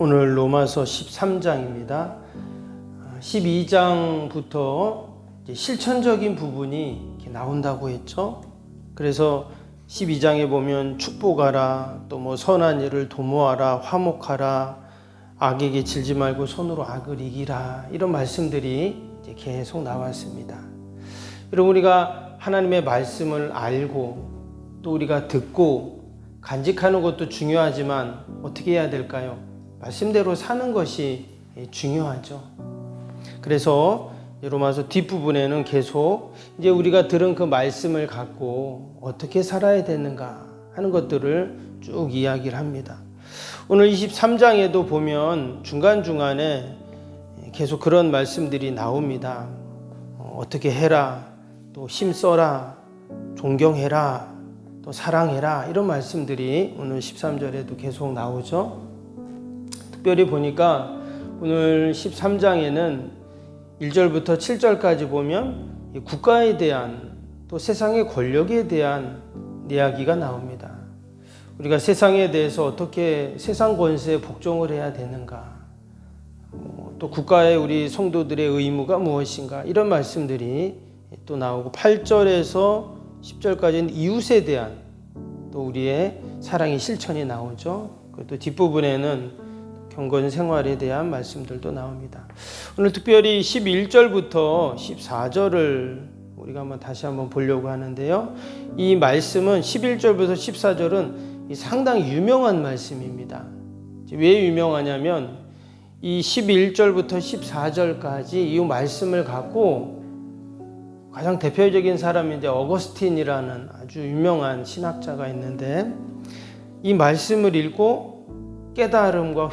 오늘 로마서 13장입니다. 12장부터 실천적인 부분이 나온다고 했죠. 그래서 12장에 보면 축복하라, 또 뭐 선한 일을 도모하라, 화목하라, 악에게 질지 말고 손으로 악을 이기라, 이런 말씀들이 이제 계속 나왔습니다. 여러분, 우리가 하나님의 말씀을 알고 또 우리가 듣고 간직하는 것도 중요하지만 어떻게 해야 될까요? 말씀대로 사는 것이 중요하죠. 그래서 로마서 뒷부분에는 계속 이제 우리가 들은 그 말씀을 갖고 어떻게 살아야 되는가 하는 것들을 쭉 이야기를 합니다. 오늘 23장에도 보면 중간중간에 계속 그런 말씀들이 나옵니다. 어떻게 해라, 또 힘써라, 존경해라, 또 사랑해라, 이런 말씀들이 오늘 13절에도 계속 나오죠. 특별히 보니까 오늘 13장에는 1절부터 7절까지 보면 국가에 대한, 또 세상의 권력에 대한 이야기가 나옵니다. 우리가 세상에 대해서 어떻게 세상 권세에 복종을 해야 되는가, 또 국가의 우리 성도들의 의무가 무엇인가, 이런 말씀들이 또 나오고, 8절에서 10절까지는 이웃에 대한 또 우리의 사랑의 실천이 나오죠. 또 뒷부분에는 경건 생활에 대한 말씀들도 나옵니다. 오늘 특별히 11절부터 14절을 우리가 다시 한번 보려고 하는데요. 이 말씀은 11절부터 14절은 상당히 유명한 말씀입니다. 왜 유명하냐면 이 11절부터 14절까지 이 말씀을 갖고 가장 대표적인 사람이 이제 어거스틴이라는 아주 유명한 신학자가 있는데, 이 말씀을 읽고 깨달음과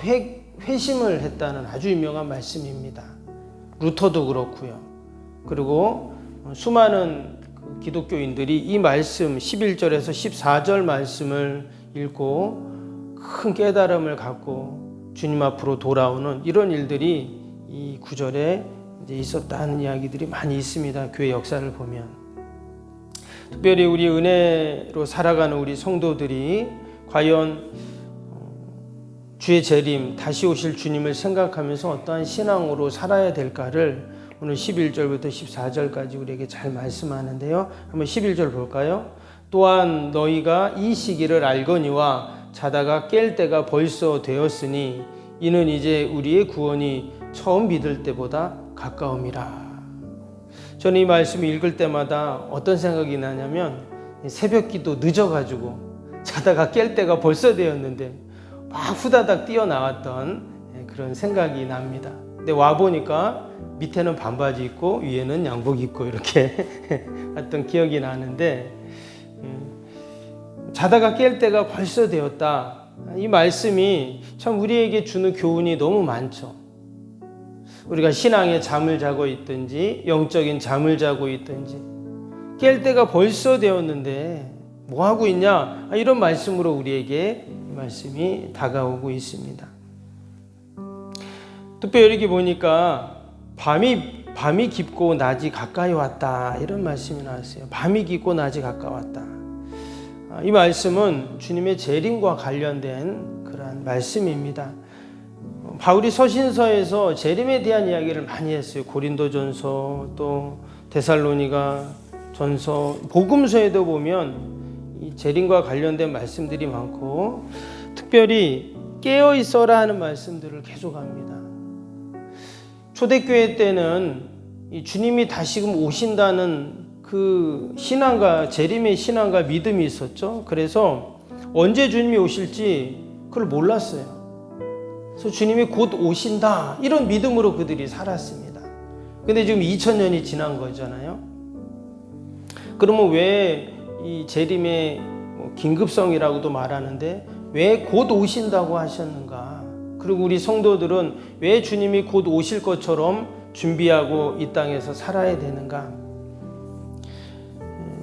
회심을 했다는 아주 유명한 말씀입니다. 루터도 그렇고요. 그리고 수많은 기독교인들이 이 말씀 11절에서 14절 말씀을 읽고 큰 깨달음을 갖고 주님 앞으로 돌아오는 이런 일들이 이 구절에 이제 있었다는 이야기들이 많이 있습니다. 교회 역사를 보면. 특별히 우리 은혜로 살아가는 우리 성도들이 과연 주의 재림, 다시 오실 주님을 생각하면서 어떠한 신앙으로 살아야 될까를 오늘 11절부터 14절까지 우리에게 잘 말씀하는데요. 한번 11절 볼까요? 또한 너희가 이 시기를 알거니와 자다가 깰 때가 벌써 되었으니 이는 이제 우리의 구원이 처음 믿을 때보다 가까움이라. 저는 이 말씀을 읽을 때마다 어떤 생각이 나냐면, 새벽 기도 늦어가지고 자다가 깰 때가 벌써 되었는데 막 후다닥 뛰어나왔던 그런 생각이 납니다. 근데 와보니까 밑에는 반바지 입고 위에는 양복 입고 이렇게 했던 기억이 나는데, 자다가 깰 때가 벌써 되었다. 이 말씀이 참 우리에게 주는 교훈이 너무 많죠. 우리가 신앙의 잠을 자고 있든지 영적인 잠을 자고 있든지 깰 때가 벌써 되었는데 뭐 하고 있냐, 이런 말씀으로 우리에게 이 말씀이 다가오고 있습니다. 특별히 이렇게 보니까 밤이 깊고 낮이 가까이 왔다, 이런 말씀이 나왔어요. 밤이 깊고 낮이 가까웠다. 이 말씀은 주님의 재림과 관련된 그러한 말씀입니다. 바울이 서신서에서 재림에 대한 이야기를 많이 했어요. 고린도전서, 또 데살로니가 전서, 복음서에도 보면 이 재림과 관련된 말씀들이 많고, 특별히 깨어 있어라 하는 말씀들을 계속합니다. 초대교회 때는 이 주님이 다시금 오신다는 그 신앙과 재림의 신앙과 믿음이 있었죠. 그래서 언제 주님이 오실지 그걸 몰랐어요. 그래서 주님이 곧 오신다, 이런 믿음으로 그들이 살았습니다. 근데 지금 2000년이 지난 거잖아요. 그러면 왜 이 재림의 긴급성이라고도 말하는데 왜 곧 오신다고 하셨는가? 그리고 우리 성도들은 왜 주님이 곧 오실 것처럼 준비하고 이 땅에서 살아야 되는가?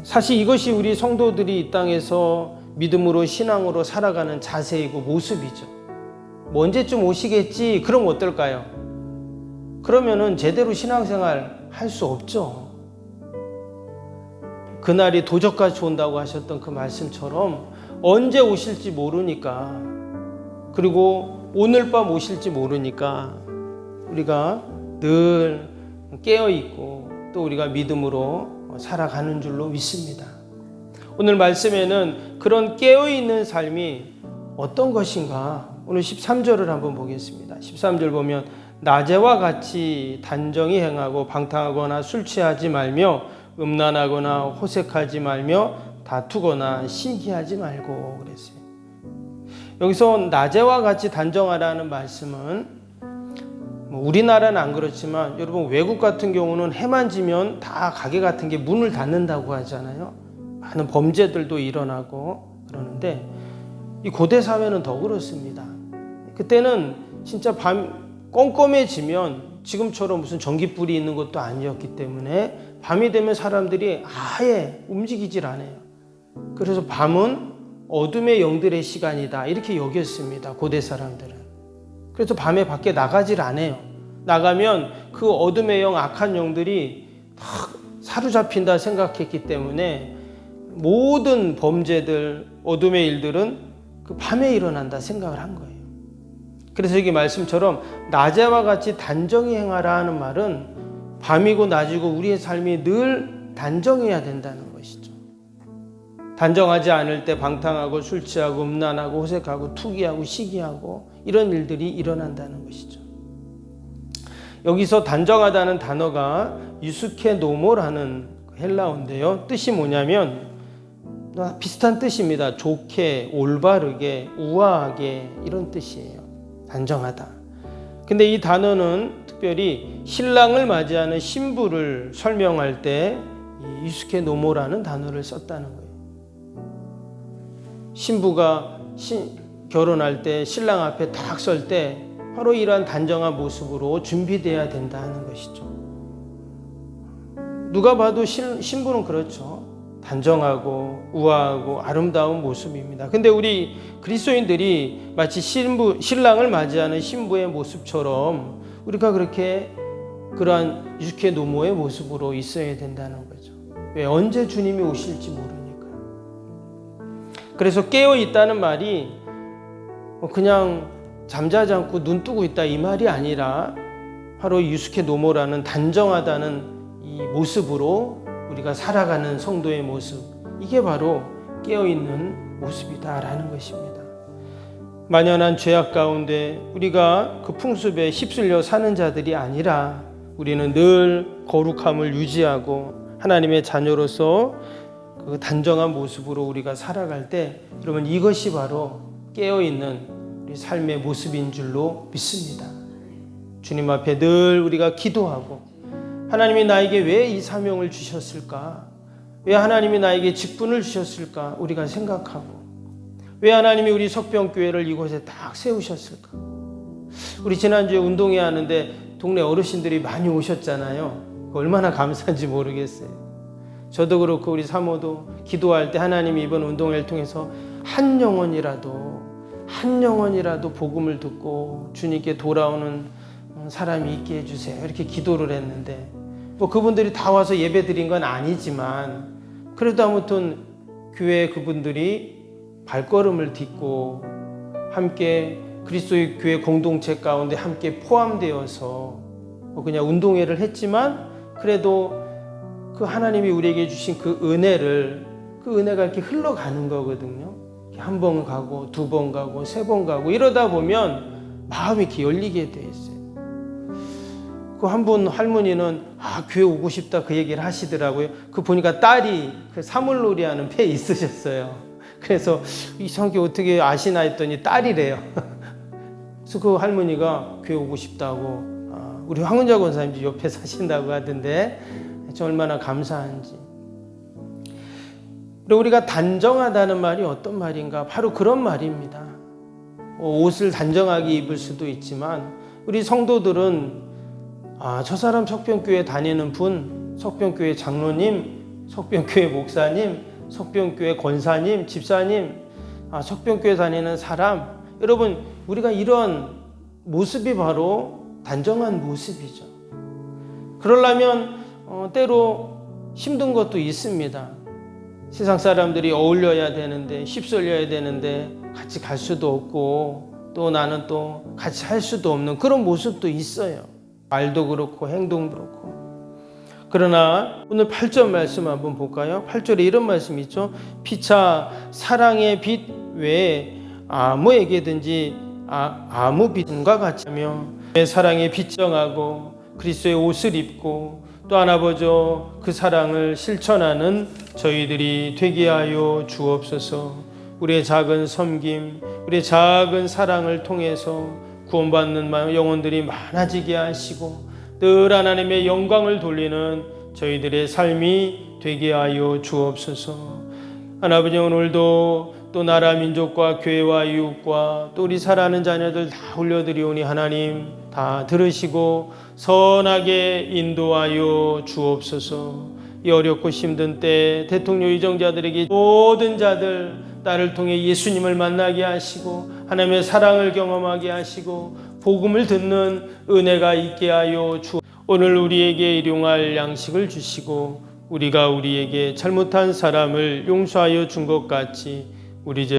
사실 이것이 우리 성도들이 이 땅에서 믿음으로 신앙으로 살아가는 자세이고 모습이죠. 뭐 언제쯤 오시겠지? 그럼 어떨까요? 그러면은 제대로 신앙생활 할 수 없죠. 그날이 도적같이 온다고 하셨던 그 말씀처럼 언제 오실지 모르니까, 그리고 오늘 밤 오실지 모르니까 우리가 늘 깨어있고 또 우리가 믿음으로 살아가는 줄로 믿습니다. 오늘 말씀에는 그런 깨어있는 삶이 어떤 것인가 오늘 13절을 한번 보겠습니다. 13절 보면 낮에와 같이 단정히 행하고 방탕하거나 술 취하지 말며 음란하거나 호색하지 말며 다투거나 시기하지 말고 그랬어요. 여기서 낮에와 같이 단정하라는 말씀은 우리나라는 안 그렇지만 여러분 외국 같은 경우는 해만 지면 다 가게 같은 게 문을 닫는다고 하잖아요. 많은 범죄들도 일어나고 그러는데 이 고대 사회는 더 그렇습니다. 그때는 진짜 밤 껌껌해지면 지금처럼 무슨 전기불이 있는 것도 아니었기 때문에 밤이 되면 사람들이 아예 움직이질 않아요. 그래서 밤은 어둠의 영들의 시간이다 이렇게 여겼습니다. 고대 사람들은. 그래서 밤에 밖에 나가질 않아요. 나가면 그 어둠의 영, 악한 영들이 다 사로잡힌다 생각했기 때문에 모든 범죄들, 어둠의 일들은 그 밤에 일어난다 생각을 한 거예요. 그래서 여기 말씀처럼 낮에와 같이 단정히 행하라 하는 말은 밤이고 낮이고 우리의 삶이 늘 단정해야 된다는 것이죠. 단정하지 않을 때 방탕하고 술 취하고 음란하고 호색하고 투기하고 시기하고 이런 일들이 일어난다는 것이죠. 여기서 단정하다는 단어가 유스케노모라는 헬라어인데요. 뜻이 뭐냐면 비슷한 뜻입니다. 좋게, 올바르게, 우아하게 이런 뜻이에요. 단정하다. 근데 이 단어는 특별히 신랑을 맞이하는 신부를 설명할 때 유스케노모라는 단어를 썼다는 거예요. 신부가 결혼할 때 신랑 앞에 딱 설 때 바로 이러한 단정한 모습으로 준비되어야 된다는 것이죠. 누가 봐도 신부는 그렇죠. 단정하고 우아하고 아름다운 모습입니다. 근데 우리 그리스도인들이 마치 신랑을 맞이하는 신부의 모습처럼 우리가 그렇게 그러한 유스케노모의 모습으로 있어야 된다는 거죠. 왜? 언제 주님이 오실지 모르니까요. 그래서 깨어 있다는 말이 그냥 잠자지 않고 눈 뜨고 있다 이 말이 아니라 바로 유스케노모라는 단정하다는 이 모습으로 우리가 살아가는 성도의 모습, 이게 바로 깨어있는 모습이다라는 것입니다. 만연한 죄악 가운데 우리가 그 풍습에 휩쓸려 사는 자들이 아니라 우리는 늘 거룩함을 유지하고 하나님의 자녀로서 그 단정한 모습으로 우리가 살아갈 때 여러분 이것이 바로 깨어있는 우리 삶의 모습인 줄로 믿습니다. 주님 앞에 늘 우리가 기도하고 하나님이 나에게 왜 이 사명을 주셨을까? 왜 하나님이 나에게 직분을 주셨을까? 우리가 생각하고 왜 하나님이 우리 석병교회를 이곳에 딱 세우셨을까? 우리 지난주에 운동회 하는데 동네 어르신들이 많이 오셨잖아요. 얼마나 감사한지 모르겠어요. 저도 그렇고 우리 사모도 기도할 때 하나님이 이번 운동회를 통해서 한 영혼이라도 복음을 듣고 주님께 돌아오는 사람이 있게 해주세요. 이렇게 기도를 했는데 뭐 그분들이 다 와서 예배 드린 건 아니지만 그래도 아무튼 교회 그분들이 발걸음을 딛고 함께 그리스도의 교회 공동체 가운데 함께 포함되어서 뭐 그냥 운동회를 했지만 그래도 그 하나님이 우리에게 주신 그 은혜가 이렇게 흘러가는 거거든요. 한 번 가고 두 번 가고 세 번 가고 이러다 보면 마음이 이렇게 열리게 돼 있어요. 그 한 분 할머니는 교회 오고 싶다 그 얘기를 하시더라고요. 그 보니까 딸이 그 사물놀이 하는 배에 있으셨어요. 그래서 이상하게 어떻게 아시나 했더니 딸이래요. 그래서 그 할머니가 교회 오고 싶다고 우리 황은자 권사님 옆에 사신다고 하던데 얼마나 감사한지. 그리고 우리가 단정하다는 말이 어떤 말인가? 바로 그런 말입니다. 옷을 단정하게 입을 수도 있지만 우리 성도들은 저 사람 석병교회 다니는 분, 석병교회 장로님, 석병교회 목사님, 석병교회 권사님, 집사님, 석병교회 다니는 사람, 여러분 우리가 이런 모습이 바로 단정한 모습이죠. 그러려면 때로 힘든 것도 있습니다. 세상 사람들이 어울려야 되는데 휩쓸려야 되는데 같이 갈 수도 없고 또 나는 또 같이 할 수도 없는 그런 모습도 있어요. 말도 그렇고 행동도 그렇고. 그러나 오늘 8절 말씀 한번 볼까요? 8절에 이런 말씀이 있죠. 피차 사랑의 빛 외에 아무에게든지 아무 빛과 같이 하며 사랑에 빗정하고 그리스도의 옷을 입고 또 아버지 그 사랑을 실천하는 저희들이 되게 하여 주옵소서. 우리의 작은 섬김, 우리의 작은 사랑을 통해서 구원받는 영혼들이 많아지게 하시고 늘 하나님의 영광을 돌리는 저희들의 삶이 되게 하여 주옵소서. 하나님 오늘도 또 나라 민족과 교회와 이웃과 또 우리 사랑하는 자녀들 다 올려드리오니 하나님 다 들으시고 선하게 인도하여 주옵소서. 이 어렵고 힘든 때 대통령 의정자들에게 모든 자들 나를 통해 예수님을 만나게 하시고 하나님의 사랑을 경험하게 하시고 복음을 듣는 은혜가 있게 하여 주옵소서. 오늘 우리에게 일용할 양식을 주시고 우리가 우리에게 잘못한 사람을 용서하여 준 것 같이 우리 죄